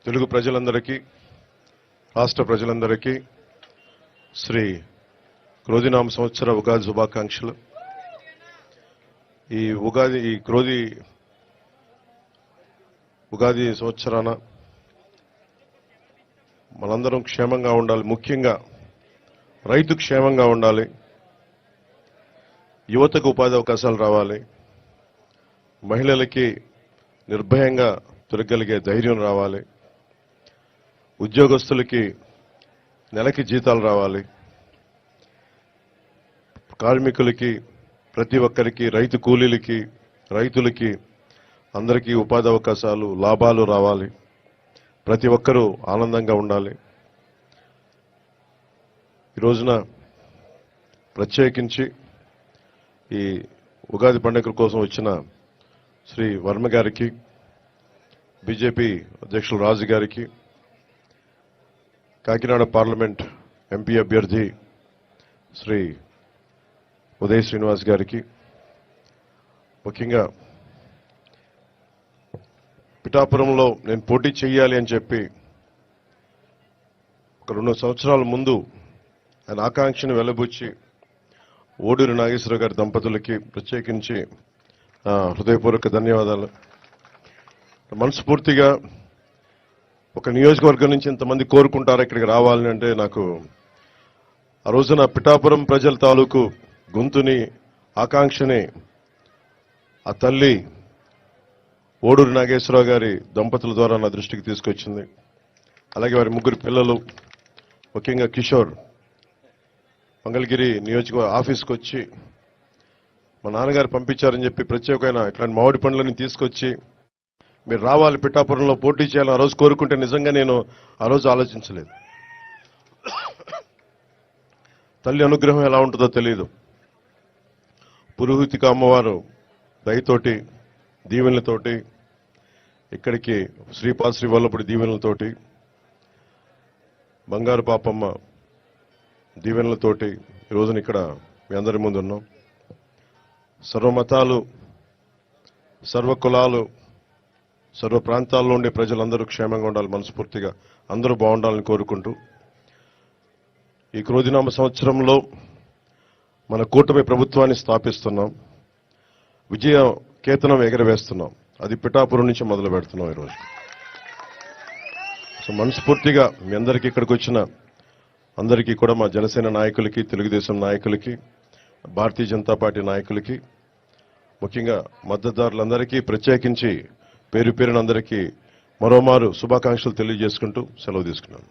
తెలుగు ప్రజలందరికీ రాష్ట్ర ప్రజలందరికీ శ్రీ క్రోధినామ సంవత్సర ఉగాది శుభాకాంక్షలు. ఈ ఉగాది సంవత్సరాన మనందరం క్షేమంగా ఉండాలి. ముఖ్యంగా రైతు క్షేమంగా ఉండాలి. యువతకు ఉపాధి అవకాశాలు రావాలి. మహిళలకి నిర్భయంగా తిరగలిగే ధైర్యం రావాలి. ఉద్యోగస్తులకి నెలకి జీతాలు రావాలి. కార్మికులకి, ప్రతి ఒక్కరికి, రైతు కూలీలకి, రైతులకి అందరికీ ఉపాధి అవకాశాలు, లాభాలు రావాలి. ప్రతి ఒక్కరూ ఆనందంగా ఉండాలి. ఈ రోజున ప్రత్యేకించి ఈ ఉగాది పండుగ కోసం వచ్చిన శ్రీ వర్మ గారికి, బీజేపీ అధ్యక్షులు రాజు గారికి, కాకినాడ పార్లమెంట్ ఎంపీ అభ్యర్థి శ్రీ ఉదయ్ శ్రీనివాస్ గారికి, ముఖ్యంగా పిఠాపురంలో నేను పోటీ చేయాలి అని చెప్పి ఒక 2 సంవత్సరాల ముందు ఆయన ఆకాంక్షను వెలబుచ్చి ఓడూరి నాగేశ్వరరావు గారి దంపతులకి ప్రత్యేకించి హృదయపూర్వక ధన్యవాదాలు. మనస్ఫూర్తిగా ఒక నియోజకవర్గం నుంచి ఇంతమంది కోరుకుంటారు ఇక్కడికి రావాలని అంటే, నాకు ఆ రోజున పిఠాపురం ప్రజల తాలూకు గొంతుని, ఆకాంక్షని ఆ తల్లి ఓడూరి నాగేశ్వరరావు గారి దంపతుల ద్వారా నా దృష్టికి తీసుకొచ్చింది. అలాగే వారి 3 పిల్లలు, ముఖ్యంగా కిషోర్ మంగళగిరి నియోజకవర్గ ఆఫీస్కి వచ్చి మా నాన్నగారు పంపించారని చెప్పి ప్రత్యేకమైన ఇట్లాంటి మామిడి పండ్లని తీసుకొచ్చి మీరు రావాలి, పిఠాపురంలో పోటీ చేయాలని ఆ రోజు కోరుకుంటే నిజంగా నేను ఆ రోజు ఆలోచించలేదు. తల్లి అనుగ్రహం ఎలా ఉంటుందో తెలియదు. పురోహితిక అమ్మవారు దయతోటి, దీవెనలతోటి, ఇక్కడికి శ్రీపాద శ్రీవల్లభుడి దీవెనలతోటి, బంగారు పాపమ్మ దీవెనలతోటి ఈ రోజున ఇక్కడ మీ అందరి ముందు ఉన్నాం. సర్వమతాలు, సర్వ కులాలు, సర్వ ప్రాంతాల్లో ఉండే ప్రజలందరూ క్షేమంగా ఉండాలి. మనస్ఫూర్తిగా అందరూ బాగుండాలని కోరుకుంటూ ఈ క్రోధినామ సంవత్సరంలో మన కూటమి ప్రభుత్వాన్ని స్థాపిస్తున్నాం. విజయ కేతనం ఎగరవేస్తున్నాం. అది పిఠాపురం నుంచి మొదలు పెడుతున్నాం ఈరోజు. సో మనస్ఫూర్తిగా మీ అందరికీ ఇక్కడికి వచ్చిన అందరికీ కూడా, మా జనసేన నాయకులకి, తెలుగుదేశం నాయకులకి, భారతీయ జనతా పార్టీ నాయకులకి, ముఖ్యంగా మద్దతుదారులందరికీ ప్రత్యేకించి పేరు పేరున అందరికీ మరోమారు శుభాకాంక్షలు తెలియజేసుకుంటూ సెలవు తీసుకున్నాను.